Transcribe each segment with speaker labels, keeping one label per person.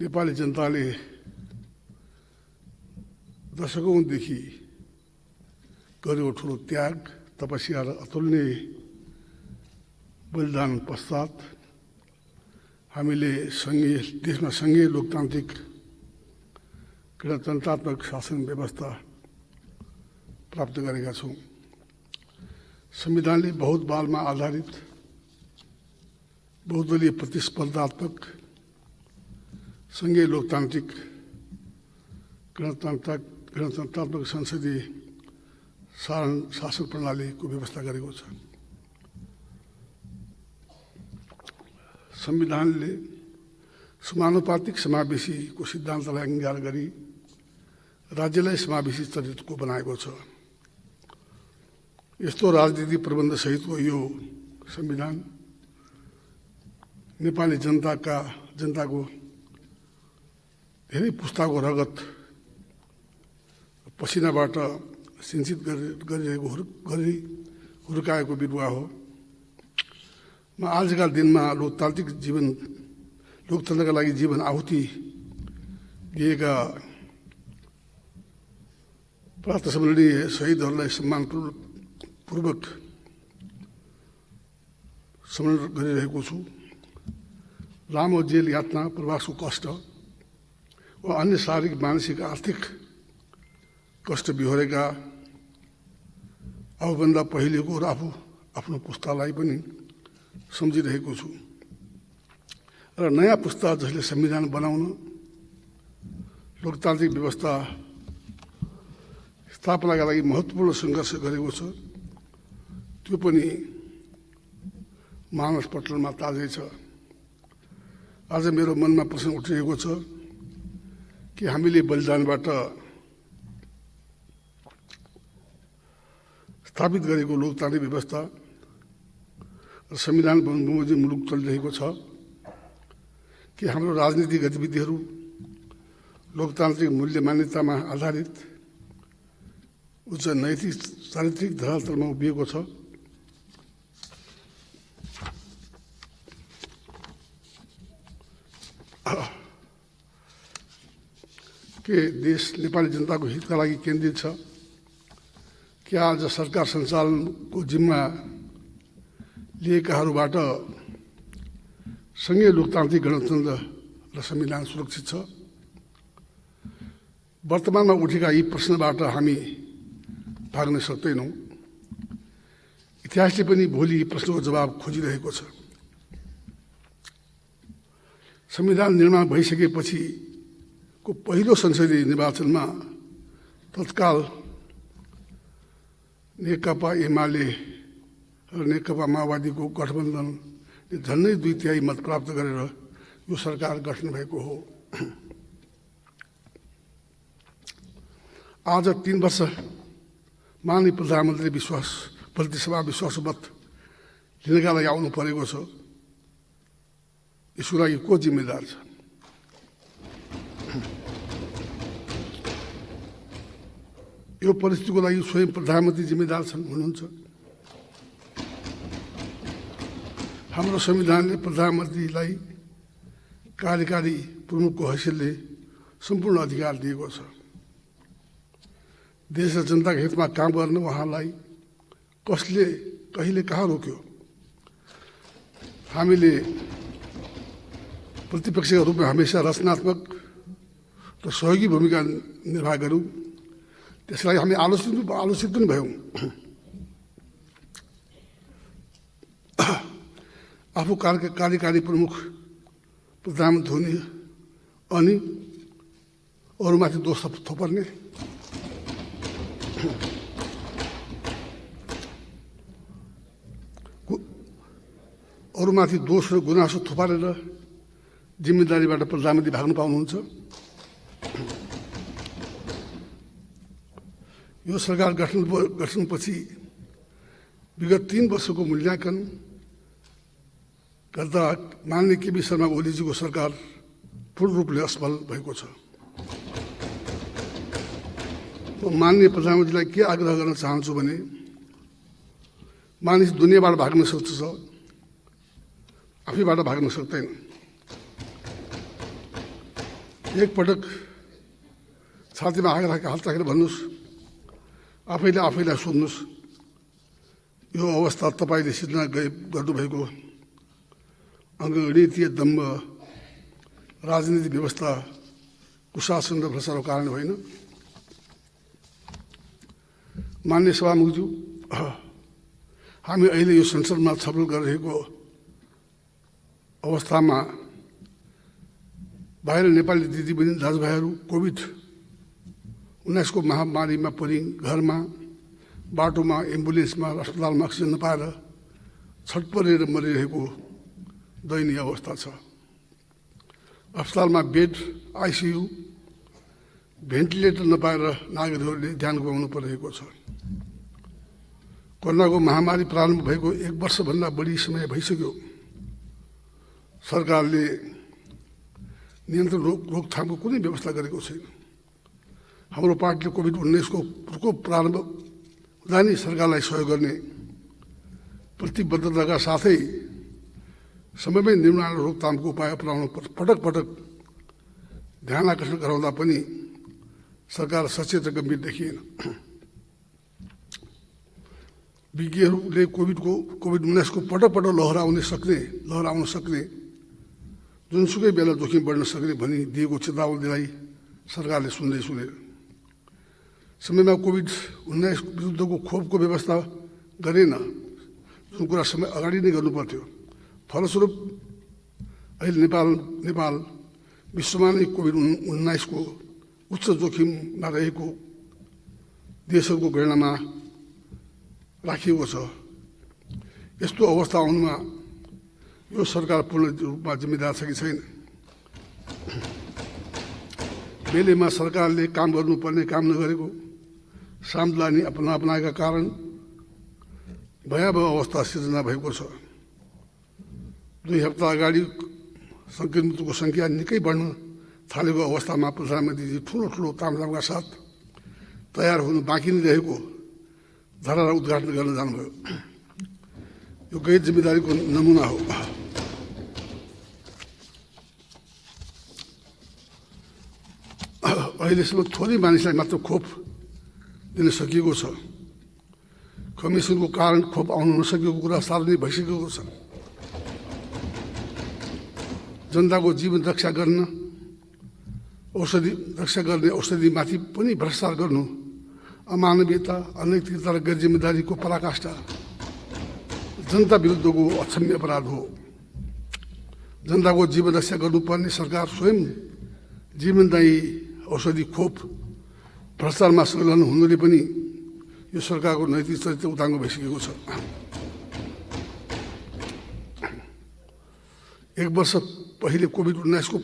Speaker 1: नेपाली जनताले दशकौंदेखि गरेको ठुलो त्याग, तपस्या र अतुलनीय बलिदान पश्चात हामीले देशमा संघीय लोकतान्त्रिक गणतन्त्रात्मक शासन व्यवस्था प्राप्त गरेका छौँ। संविधानले बहुदलमा आधारित बहुदलीय प्रतिस्पर्धात्मक संघीय लोकतान्त्रिक गणतन्त्रात्मक संसदीय शासन प्रणालीको व्यवस्था गरेको छ। संविधानले समानुपातिक समावेशीको सिद्धान्तलाई अंगीकार गरी राज्यलाई समावेशी चरित्रको बनाएको छ। यस्तो राजनीति प्रबन्ध सहितको यो संविधान नेपाली जनताको धेरै पुस्ताको रगत पसिनाबाट सिंचित हुर्काएको बिरुवा हो। म आजका दिनमा लोकतन्त्रका लागि जीवन आहुति दिएका प्रातस्मरणीय शहीदहरूलाई सम्मानपूर्वक स्मरण गरिरहेको छु। लामो जेल यातना, प्रवासको कष्ट वा अन्य शारीरिक, मानसिक, आर्थिक कष्ट बिहोरेका आफूभन्दा पहिलेको र आफ्नो पुस्तालाई पनि सम्झिरहेको छु। र नयाँ पुस्ता जसले संविधान बनाउन, लोकतान्त्रिक व्यवस्था स्थापनाका लागि महत्त्वपूर्ण सङ्घर्ष गरेको छ, त्यो पनि मानस पटलमा ताजै छ। आज मेरो मनमा प्रश्न उठिरहेको छ कि हामीले बलिदानबाट स्थापित गरेको लोकतान्त्रिक व्यवस्था र संविधान बमोजिम मुलुक चलिरहेको छ कि हाम्रो राजनीतिक गतिविधिहरू लोकतान्त्रिक मूल्य मान्यतामा आधारित उच्च नैतिक चारित्रिक धरातलमा उभिएको छ। के देश नेपाली जनताको हितका लागि केन्द्रित छ? क्या आज सरकार सञ्चालनको जिम्मा लिएकाहरूबाट संघीय लोकतान्त्रिक गणतन्त्र र संविधान सुरक्षित छ? वर्तमानमा उठेका यी प्रश्नबाट हामी भाग्न सक्दैनौँ। इतिहासले पनि भोलि यी प्रश्नको जवाब खोजिरहेको छ। संविधान निर्माण भइसकेपछि को पहिलो संसदीय निर्वाचनमा तत्काल नेकपा एमाले र नेकपा माओवादीको गठबन्धनले झन्डै 2/3 मत प्राप्त गरेर यो सरकार गठन भएको हो। आज 3 वर्ष माननीय प्रधानमन्त्री प्रतिसभा विश्वास मत लिनका लागि आउनु परेको छ। यसको लागि को जिम्मेदार छ? यो परिस्थितिको लागि स्वयं प्रधानमन्त्री जिम्मेदार हुनुहुन्छ। हाम्रो संविधानले प्रधानमन्त्रीलाई कार्यकारी प्रमुखको हैसियतले सम्पूर्ण अधिकार दिएको छ। देश र जनताको हितमा काम गर्न उहाँलाई कसले कहिले कहाँ रोक्यो? हामीले प्रतिपक्षका रूपमा हमेसा रचनात्मक र सहयोगी भूमिका निर्वाह गऱ्यौँ। त्यसलाई हामी आलोचित पनि भयौँ। आफू कार्यकारी प्रमुख प्रधानमन्त्री हुने अनि अरूमाथि दोष थोपर्ने, अरूमाथि दोष र गुनासो थोपारेर जिम्मेदारीबाट प्रधानमन्त्री भाग्नु पाउनुहुन्छ? यो सरकार गठनपछि विगत 3 वर्षको मूल्याङ्कन गर्दा माननीय केपी शर्मा ओलीजीको सरकार पूर्ण रूपले असफल भएको छ। माननीय प्रधानमन्त्रीलाई के आग्रह गर्न चाहन्छु भने मानिस दुनियाँबाट भाग्न सक्छ, आफैबाट भाग्न सक्दैन। एकपटक छातीमा आग राखेर हात राखेर भन्नुहोस्, आफैले आफैलाई सोध्नुहोस्, यो अवस्था तपाईँले सिर्जना गर्नुभएको अङ्गगणितीय दम्भ, राजनीतिक व्यवस्था, कुशासन र भ्रष्टाचारको कारण होइन। मान्य सभामुखज्यू, हामी अहिले यो संसदमा छलफल गरिरहेको अवस्थामा बाहिर नेपाली दिदीबहिनी दाजुभाइहरू कोभिड-19 को महामारीमा परि घरमा, बाटोमा, एम्बुलेन्समा, अस्पतालमा अक्सिजन नपाएर छटपटेर मरिरहेको दयनीय अवस्था छ। अस्पतालमा बेड, आइसियु, भेन्टिलेटर नपाएर नागरिकहरूले ज्यान गुमाउनु परिरहेको छ। कोरोनाको महामारी प्रारम्भ भएको 1 वर्षभन्दा बढी समय भइसक्यो। सरकारले नियन्त्रण रोकथामको कुनै व्यवस्था गरेको छैन। हाम्रो पार्टीले कोभिड-19 को प्रकोप प्रारम्भ हुँदा नै सरकारलाई सहयोग गर्ने प्रतिबद्धताका साथै समयमै निर्माण र रोकथामको उपाय अपनाउन पटक पटक ध्यान आकर्षण गराउँदा पनि सरकार सचेत र गम्भीर देखिएन। विज्ञहरूले कोभिड-19 को पटक पटक लहराउन सक्ने जुनसुकै बेला जोखिम बढ्न सक्ने भनी दिएको चेतावनीलाई सरकारले सुन्दै सुनेर समयमा कोभिड-19 विरुद्धको खोपको व्यवस्था गरेन, जुन कुरा समय अगाडि नै गर्नुपर्थ्यो। फलस्वरूप अहिले नेपाल विश्वमा नै कोभिड-19 को उच्च जोखिममा रहेको देशहरूको गणनामा राखिएको छ। यस्तो अवस्था आउनुमा यो सरकार पूर्ण रूपमा जिम्मेदार छ कि छैन? बेलेमा सरकारले काम गर्नुपर्ने काम नगरेको, सामधानी अपनाएका कारण भयावह अवस्था सिर्जना भएको छ। 2 हप्ता अगाडि संक्रमितको संख्या निकै बढ्न थालेको अवस्थामा प्रधानमन्त्रीजी ठुलो तामझामका साथ तयार हुनु बाँकी नै रहेको धरहरा उद्घाटन गर्न जानुभयो। यो गैर जिम्मेदारीको नमुना हो। अहिलेसम्म थोरै मानिसलाई मात्र खोप दिन सकिएको छ। कमिसनको कारण खोप आउन नसकेको कुरा सार्वजनिक भइसकेको छ। जनताको जीवन रक्षा गर्ने औषधिमाथि पनि भ्रष्टाचार गर्नु अमानवीयता, अनैतिकता र गैर जिम्मेदारीको पराकाष्ठा जनता विरुद्धको अक्षम्य अपराध हो। जनताको जीवन रक्षा गर्नुपर्ने सरकार स्वयं जीवनदायी औषधि खोप भ्रष्टाचारमा संलग्न हुनुले पनि यो सरकारको नैतिक चरित्र उदाङ्गो भइसकेको छ। 1 वर्ष पहिले कोभिड-19 को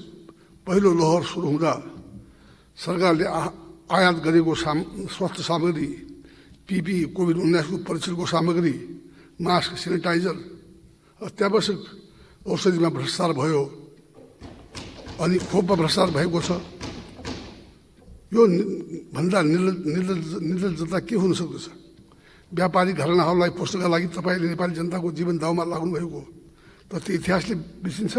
Speaker 1: पहिलो लहर सुरु हुँदा सरकारले आयात गरेको स्वास्थ्य सामग्री, PPE, कोभिड-19 को परीक्षणको सामग्री, मास्क, सेनिटाइजर, अत्यावश्यक औषधिमा भ्रष्टाचार भयो अनि खोपमा भ्रष्टाचार भएको छ। यो भन्दा निर्लज्जता के हुन सक्दछ? व्यापारिक घरानाहरूलाई पोस्नका लागि तपाईँले नेपाली जनताको जीवन दाउमा लाग्नु भएको त त्यो इतिहासले बिर्सिन्छ?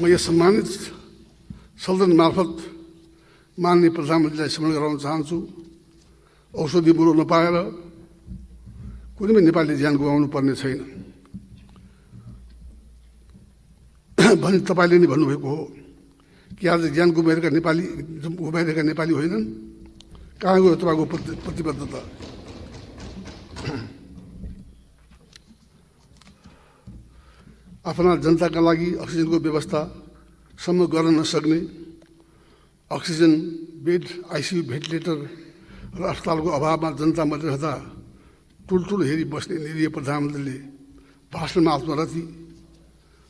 Speaker 1: म यस सम्मानित सदन मार्फत माननीय प्रधानमन्त्रीलाई स्मरण गराउन चाहन्छु, औषधि बुरो नपाएर कुनै पनि नेपालीले ज्यान गुमाउनु पर्ने छैन भनी तपाईँले नै भन्नुभएको हो कि आज ज्यान गुमाइरहेका नेपाली होइनन्। कहाँ गयो तपाईँको प्रतिबद्धता? आफ्ना जनताका लागि अक्सिजनको व्यवस्थासम्म गर्न नसक्ने, अक्सिजन बेड, आइसियु, भेन्टिलेटर र अस्पतालको अभावमा जनता मरिरहँदा टुलटुल हेरी बस्ने निरीह प्रधानमन्त्रीले भाषणमा आत्मरति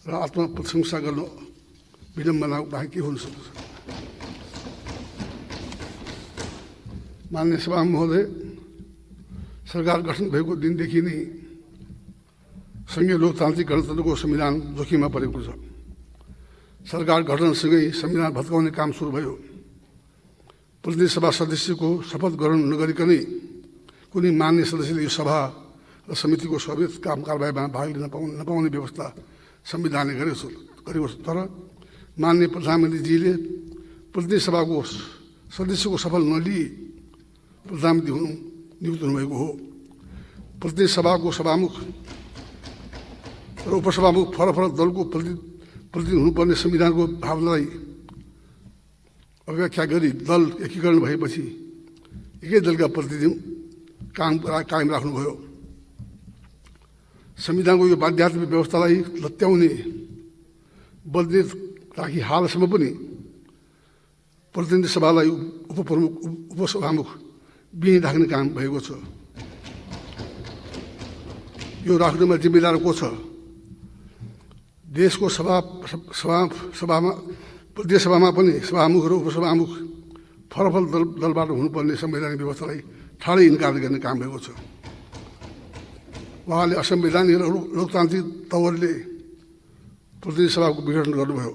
Speaker 1: र आत्मप्रशंसा गर्नु विडम्बना बाहेक के हुन सक्छ? माननीय सभा महोदय, सरकार गठन भएको दिनदेखि नै संघीय लोकतान्त्रिक गणतन्त्रको संविधान जोखिममा परेको छ। सरकार गठनसँगै संविधान भत्काउने काम सुरु भयो। प्रतिनिधि सभा सदस्यको शपथ ग्रहण नगरिकनै कुनै मान्य सदस्यले यो सभा र समितिको स्वाभाविक काम कारबाहीमा भाग लिन नपाउने व्यवस्था संविधानले गरेको छ। तर माननीय प्रधानमन्त्रीजीले प्रतिनिधि सभाको सदस्यको सफल नलिई प्रधानमन्त्री नियुक्त हुनुभएको हो। प्रतिनिधि सभाको सभामुख र उपसभामुख फरक फरक दलको प्रतिनिधि हुनुपर्ने संविधानको भावनालाई अव्याख्या गरी दल एकीकरण भएपछि एकै दलका प्रतिनिधि कायम राख्नुभयो। संविधानको यो बाध्यात्मक व्यवस्थालाई लत्याउने बदले राखी हालसम्म पनि प्रतिनिधि सभालाई उपप्रमुख उपसभामुख बिही राख्ने काम भएको छ। यो राख्नुमा जिम्मेदार को छ? देशको प्रदेश सभामा पनि सभामुख र उपसभामुख फरक दलबाट हुनुपर्ने संवैधानिक व्यवस्थालाई ठाडै इन्कार गर्ने काम भएको छ। उहाँले असंवैधानिक र लोकतान्त्रिक तवरले प्रतिनिधि सभाको विघटन गर्नुभयो।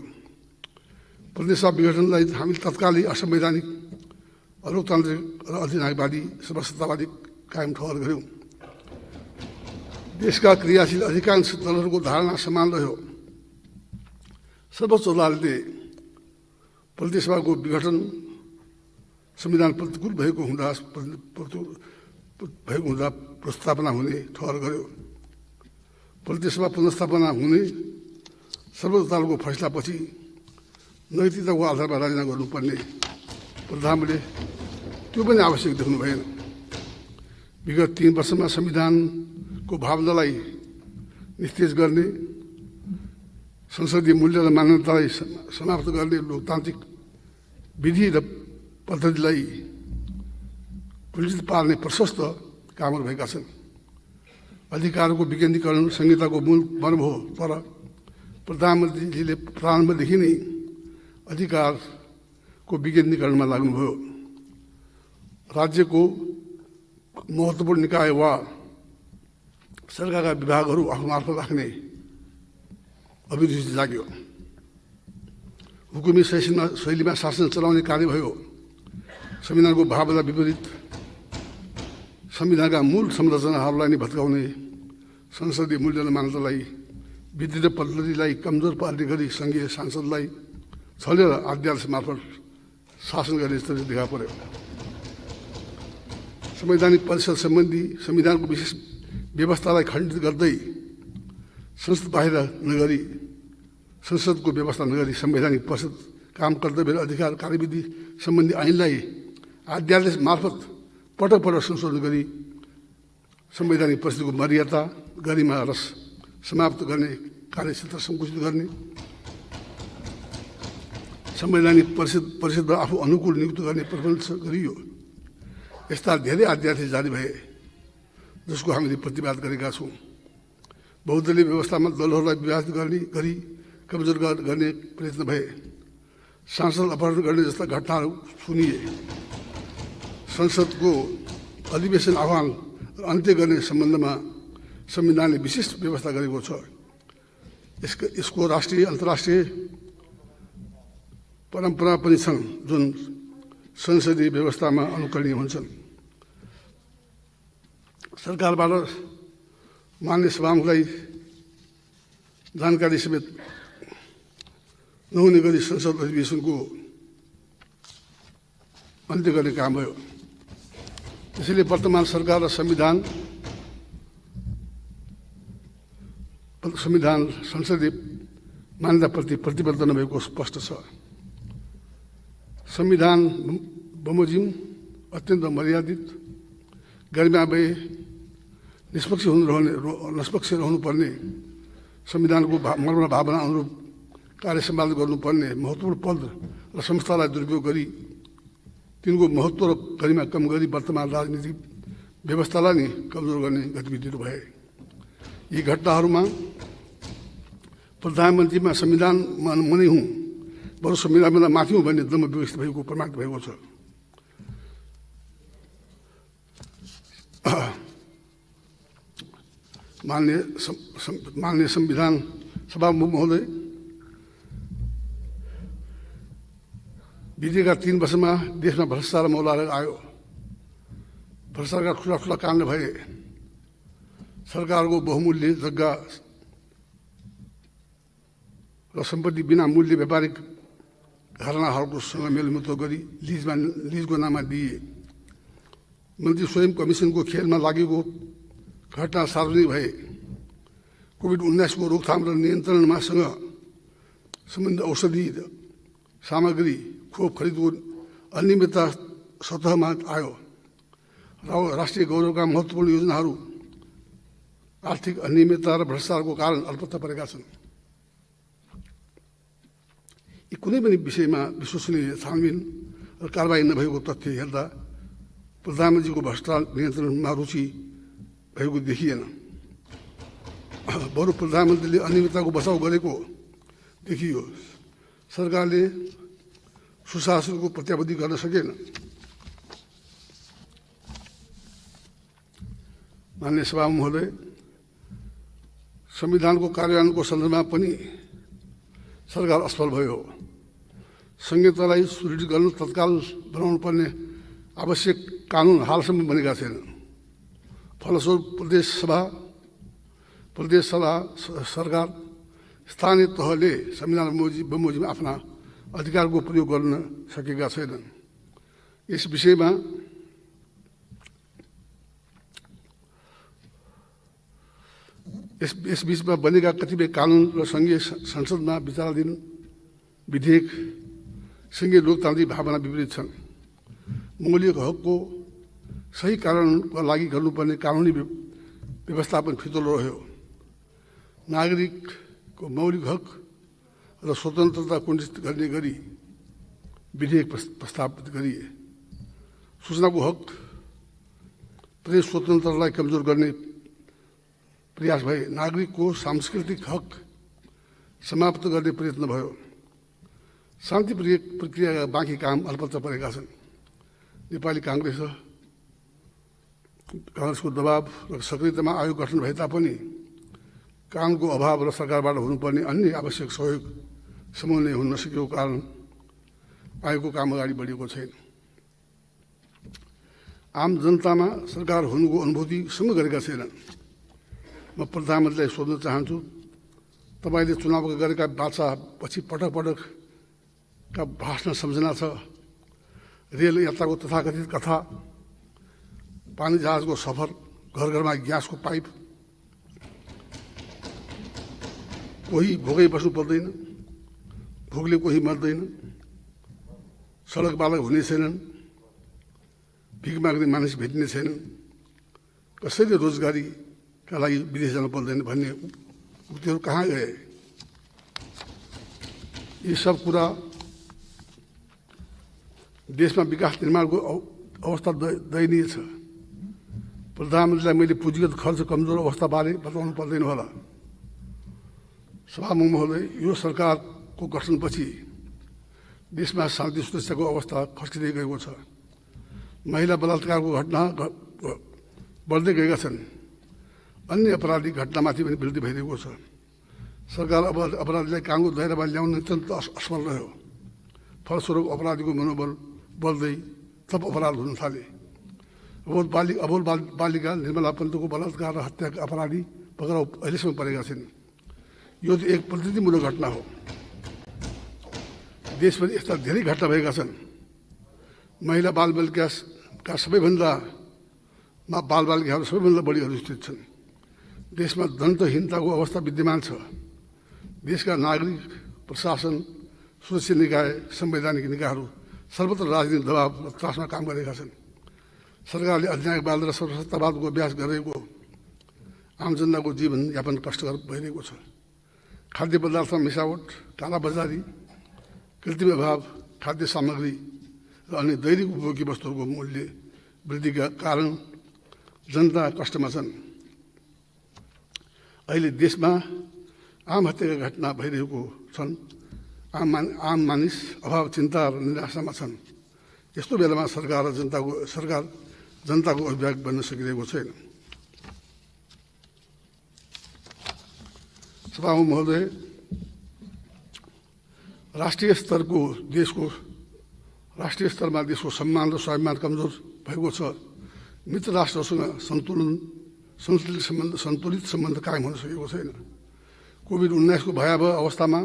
Speaker 1: प्रतिनिधि सभा विघटनलाई हामीले तत्कालै असंवैधानिक अलोकतान्त्रिक र अधिनायकवादी सर्वसत्तावादी कायम ठहर गऱ्यौँ। देशका क्रियाशील अधिकांश दलहरूको धारणा समान रह्यो। सर्वोच्च अदालतले प्रतिनिधि सभाको विघटन संविधान प्रतिकूल भएको हुँदा पुनर्स्थापना हुने ठहर गर्यो। प्रतिनिधि सभा पुनर्स्थापना हुने सर्वोच्च अदालतको फैसलापछि नैतिकताको आधारमा राजीनामा गर्नुपर्ने प्रधानमन्त्रीले त्यो पनि आवश्यक देख्नु भएन। विगत 3 वर्षमा संविधानको भावनालाई निस्तेज गर्ने, संसदीय मूल्य र मान्यतालाई समाप्त गर्ने लोकतान्त्रिक विधि र पद्धतिलाई कुलसित पार्ने प्रशस्त कामहरू भएका छन्। अधिकारको विकेन्द्रीकरण संहिताको मूल मर्म हो, तर प्रधानमन्त्रीजीले प्रारम्भदेखि नै अधिकारको विकेन्द्रीकरणमा लाग्नुभयो। राज्यको महत्त्वपूर्ण निकाय वा सरकारका विभागहरू आफू मार्फत राख्ने अभिरुचि जाग्यो। हुकुमी शैलीमा शासन चलाउने कार्य भयो। संविधानको भावना विपरीत संविधानका मूल संरचनाहरूलाई नै भत्काउने, संसदीय मूल्य र मान्यतालाई विद्युत पद्धतिलाई कमजोर पार्ने गरी सङ्घीय सांसदलाई छलेर अध्यादेश मार्फत शासन गर्ने स्थिति देखा पर्यो। संवैधानिक परिषद सम्बन्धी संविधानको विशेष व्यवस्थालाई खण्डित गर्दै संसद बाहिर नगरी, संसदको व्यवस्था नगरी संवैधानिक परिषद काम कर्तव्य र अधिकार कार्यविधि सम्बन्धी ऐनलाई अध्यादेश मार्फत पटक पटक संशोधन गरी संवैधानिक परिषदको मर्यादा गरिमा र समाप्त गर्ने कार्यक्षेत्र सङ्कुचित गर्ने, संवैधानिक परिषद आफू अनुकूल नियुक्त गर्ने प्रबन्ध गरियो। यस्ता धेरै अध्यादेश जारी भए जसको हामीले प्रतिवाद गरेका छौँ। बहुदलीय व्यवस्थामा दलहरूलाई विभाजित गरी कमजोर गर्ने प्रयत्न भए। सांसद अपहरण गर्ने जस्ता घटनाहरू सुनिए। संसदको अधिवेशन आह्वान र अन्त्य गर्ने सम्बन्धमा संविधानले विशिष्ट व्यवस्था गरेको छ। यसको राष्ट्रिय अन्तर्राष्ट्रिय परम्परा पनि छन् जुन संसदीय व्यवस्थामा अनुकरणीय हुन्छन्। सरकारबाट मान्य सभामुखलाई जानकारी समेत नहुने गरी संसद अधिवेशनको अन्त्य गर्ने काम भयो। त्यसैले वर्तमान सरकार र संविधान संसदीय मान्यताप्रति प्रतिबद्ध नभएको स्पष्ट छ। संविधान बमोजिम, अत्यन्त मर्यादित, गरिमामय, निष्पक्ष रहनुपर्ने, संविधानको मर्म भावना अनुरूप कार्य सम्पादन गर्नुपर्ने महत्त्वपूर्ण पद र संस्थालाई दुरुपयोग गरी तिनको महत्त्व र गरिमा कम गरी वर्तमान राजनीतिक व्यवस्थालाई नै कमजोर गर्ने गतिविधिहरू भए। यी घटनाहरूमा प्रधानमन्त्रीमा संविधानमा मनै हुँ बरु संविधानभन्दा माथि हुँ भन्ने दम्भ विकसित भएको प्रमाणित भएको छ। माननीय संविधान सभामुख महोदय, बितेका 3 वर्षमा देशमा भ्रष्टाचार मौलाएर आयो। भ्रष्टाचारका ठुला ठुला काण्ड भए। सरकारको बहुमूल्य जग्गा र सम्पत्ति बिना मूल्य व्यापारिक घरानाहरूसँग मेलमुतो गरी लिजको नाममा दिए। मन्त्री स्वयं कमिसनको खेलमा लागेको घटना सार्वजनिक भए। कोभिड-19 को रोकथाम र नियन्त्रणमा सम्बन्धित औषधि सामग्री खोप खरिदको अनियमितता सतहमा आयो र राष्ट्रिय गौरवका महत्त्वपूर्ण योजनाहरू आर्थिक अनियमितता र भ्रष्टाचारको कारण अल्पत्ता परेका छन्। यी कुनै पनि विषयमा विश्वसनीय छानबिन र कारबाही नभएको तथ्य हेर्दा प्रधानमन्त्रीको भ्रष्टाचार नियन्त्रणमा रुचि भएको देखिएन। बरु प्रधानमन्त्रीले अनियमितताको बचाउ गरेको देखियो। सरकारले सुशासनको प्रत्याभूति गर्न सकेन। माननीय सभा महोदय, संविधानको कार्यान्वयनको सन्दर्भमा पनि सरकार असफल भयो। संहितालाई सुदृढ गर्न तत्काल बनाउनु पर्ने आवश्यक कानुन हालसम्म बनेका छैनन्। फलस्वरूप प्रदेश सभा सरकार स्थानीय तहले संविधान बमोजिम आफ्ना अधिकारको प्रयोग गर्न सकेका छैनन्। यस विषयमा यस बीचमा बनेका कतिपय कानुन र सङ्घीय संसदमा विचाराधीन विधेयक सङ्घीय लोकतान्त्रिक भावना विपरीत छन्। मौलिक हकको सही कारणका लागि गर्नुपर्ने कानुनी व्यवस्थापन फितलो रह्यो। नागरिकको मौलिक हक र स्वतन्त्रता कुण्ठित गर्ने गरी विधेयक प्रस्तावित गरिए। सूचनाको हक, प्रेस स्वतन्त्रतालाई कमजोर गर्ने प्रयास भए। नागरिकको सांस्कृतिक हक समाप्त गर्ने प्रयत्न भयो। शान्ति प्रक्रियाका बाँकी काम अल्पत्ता परेका छन्। नेपाली काङ्ग्रेसको दबाव र सक्रियतामा आयोग गठन भए तापनि कानुनको अभाव र सरकारबाट हुनुपर्ने अन्य आवश्यक सहयोग समन्वय हुन नसकेको कारण आयोगको काम अगाडि बढेको छैन। आम जनतामा सरकार हुनुको अनुभूतिसम्म गरेका छैनन्। म प्रधानमन्त्रीलाई सोध्न चाहन्छु, तपाईँले चुनावका गरेका बाचा पछि पटक पटकका भाषण सम्झना छ। रेल यात्राको तथाकथित कथा, पानी जहाजको सफर, घर घरमा ग्यासको पाइप, कोही भोकै बस्नु पर्दैन, भोकले कोही मर्दैन, सडक बालक हुने छैनन्, भिख माग्ने मानिस भेटिने छैनन्, कसैले रोजगारीका लागि विदेश जानु पर्दैन भन्ने उक्तिहरू कहाँ गए? यी सब कुरा देशमा विकास निर्माणको अवस्था दयनीय छ। प्रधानमन्त्रीलाई मैले पुँजीगत खर्च कमजोर अवस्थाबारे बताउनु पर्दैन होला। सभामुख महोदय, यो सरकारको गठनपछि देशमा शान्ति सुरक्षाको अवस्था खस्किँदै गएको छ। महिला बलात्कारको घटना बढ्दै गएका छन्। अन्य अपराधिक घटनामाथि पनि वृद्धि भइरहेको छ। सरकार अपराधीलाई कानुनको दायरामा ल्याउन अत्यन्त असफल रह्यो। फलस्वरूप अपराधीको मनोबल बढ्दै थप अपराध हुन थाले। अबोल बालिका निर्मला पन्तको बलात्कार र हत्याका अपराधी पक्राउ अहिलेसम्म परेका छैनन्। यो त एक प्रतिनिधिमूलक घटना हो। देशभरि यस्ता धेरै घटना भएका छन्। महिला बालबालिकाका बालबालिकाहरू सबैभन्दा बढी अधिष्ठित छन्। देशमा दन्तहीनताको अवस्था विद्यमान छ। देशका नागरिक, प्रशासन, सुरक्षा निकाय, संवैधानिक निकायहरू सर्वत्र राजनीतिक दबाव र त्रासमा काम गरेका छन्। सरकारले अधिनायकवाद र सर्वसत्तावादको अभ्यास गरेको आम जनताको जीवनयापन कष्टकर भइरहेको छ। खाद्य पदार्थमा मिसावट, कालाबजारी, कृत्रिम अभाव, खाद्य सामग्री र अन्य दैनिक उपभोग्य वस्तुहरूको मूल्य वृद्धिका कारण जनता कष्टमा छन्। अहिले देशमा आम हत्याका घटना भइरहेको छन्। आम मानिस अभाव, चिन्ता र निराशामा छन्। यस्तो बेलामा सरकार जनताको अभिभावक बन्न सकिरहेको छैन। सभामुख महोदय, राष्ट्रिय स्तरमा देशको सम्मान र स्वाभिमान कमजोर भएको छ। मित्र राष्ट्रहरूसँग सन्तुलित सम्बन्ध कायम हुन सकेको छैन। कोभिड-19 को भयावह अवस्थामा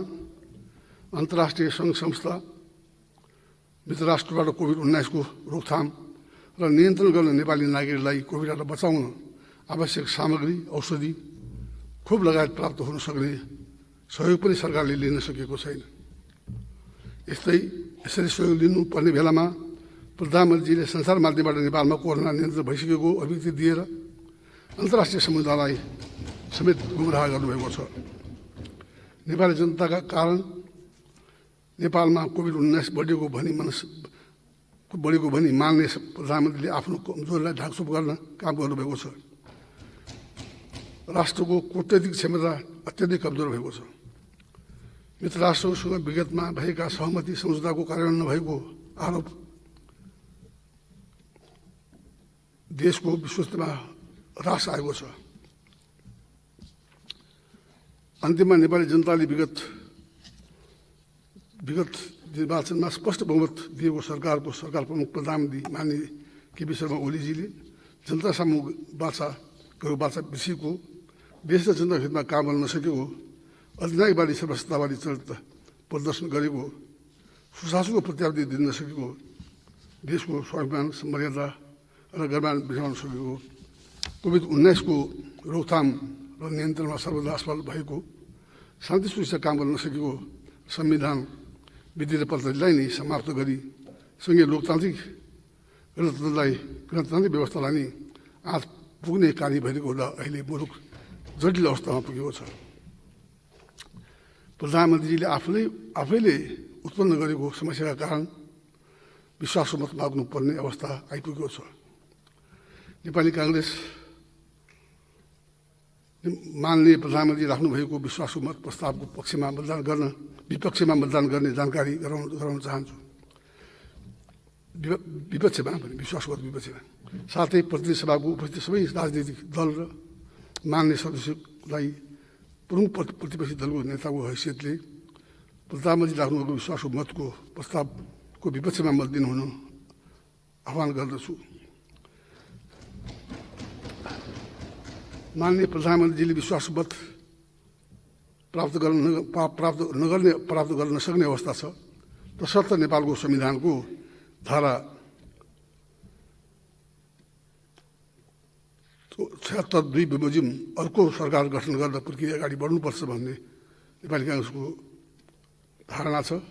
Speaker 1: अन्तर्राष्ट्रिय सङ्घ संस्था मित्र राष्ट्रबाट कोभिड-19 को रोकथाम र नियन्त्रण गर्न नेपाली नागरिकलाई कोभिडबाट बचाउन आवश्यक सामग्री, औषधि, खोप लगायत प्राप्त हुन सक्ने सहयोग पनि सरकारले लिन सकेको छैन। यसरी सहयोग लिनुपर्ने बेलामा प्रधानमन्त्रीले सञ्चार माध्यमबाट नेपालमा कोरोना नियन्त्रण भइसकेको अभिव्यक्ति दिएर अन्तर्राष्ट्रिय समुदायलाई समेत गुमराह गर्नुभएको छ। नेपाली जनताका कारण नेपालमा कोभिड-19 बढेको भनी मान्ने प्रधानमन्त्रीले आफ्नो कमजोरीलाई ढाकछोप गर्न काम गर्नुभएको छ। राष्ट्रको कूटनीतिक क्षमता अत्यधिक कमजोर भएको छ। मित्र राष्ट्रहरूसँग विगतमा भएका सहमति सम्झौताको कार्यान्वयन नभएको आरोप देशको विश्वस्तरमा ह्रास आएको छ। अन्त्यमा नेपाली जनताले विगत निर्वाचनमा स्पष्ट बहुमत दिएको सरकार प्रमुख प्रधानमन्त्री माननीय केपी शर्मा ओलीजीले जनता सामु वाचा बिर्सिएको, देश र जनताको हितमा काम गर्न नसकेको, अधिनायकवादी सर्वसत्तावादी चरित्र प्रदर्शन गरेको, सुशासनको प्रत्याभूति दिन नसकेको, देशको स्वाभिमान, मर्यादा र गरिमा बिर्साउन सकेको, कोभिड-19 को रोकथाम र नियन्त्रणमा सर्वदा असफल भएको, शान्ति सुरक्षा काम गर्न नसकेको, संविधान विधि र पद्धतिलाई नै समाप्त गरी सङ्घीय लोकतान्त्रिक गणतान्त्रिक व्यवस्थालाई नै आँच पुग्ने कार्य भइरहेको हुँदा अहिले मुलुक जटिल अवस्थामा पुगेको छ। प्रधानमन्त्रीले आफैले उत्पन्न गरेको समस्याका कारण विश्वासको मत माग्नुपर्ने अवस्था आइपुगेको छ। नेपाली काङ्ग्रेस माननीय प्रधानमन्त्री राख्नुभएको विश्वासको मत प्रस्तावको विपक्षमा मतदान गर्ने जानकारी गराउन चाहन्छु। विपक्षमा भने विश्वासको मत विपक्षमा, साथै प्रतिनिधि सभाको उपस्थित सबै राजनीतिक दल र मान्य सदस्यलाई प्रमुख प्रतिपक्षी दलको नेताको हैसियतले प्रधानमन्त्री राख्नुभएको विश्वासको मतको प्रस्तावको विपक्षमा मत दिनुहुन आह्वान गर्दछु। माननीय प्रधानमन्त्रीले विश्वासको मत प्राप्त गर्न नसक्ने अवस्था छ, तसर्थ नेपालको संविधानको धारा 76(2) बमोजिम अर्को सरकार गठन गर्दा प्रक्रिया अगाडि बढ्नुपर्छ भन्ने नेपाली काङ्ग्रेसको धारणा छ।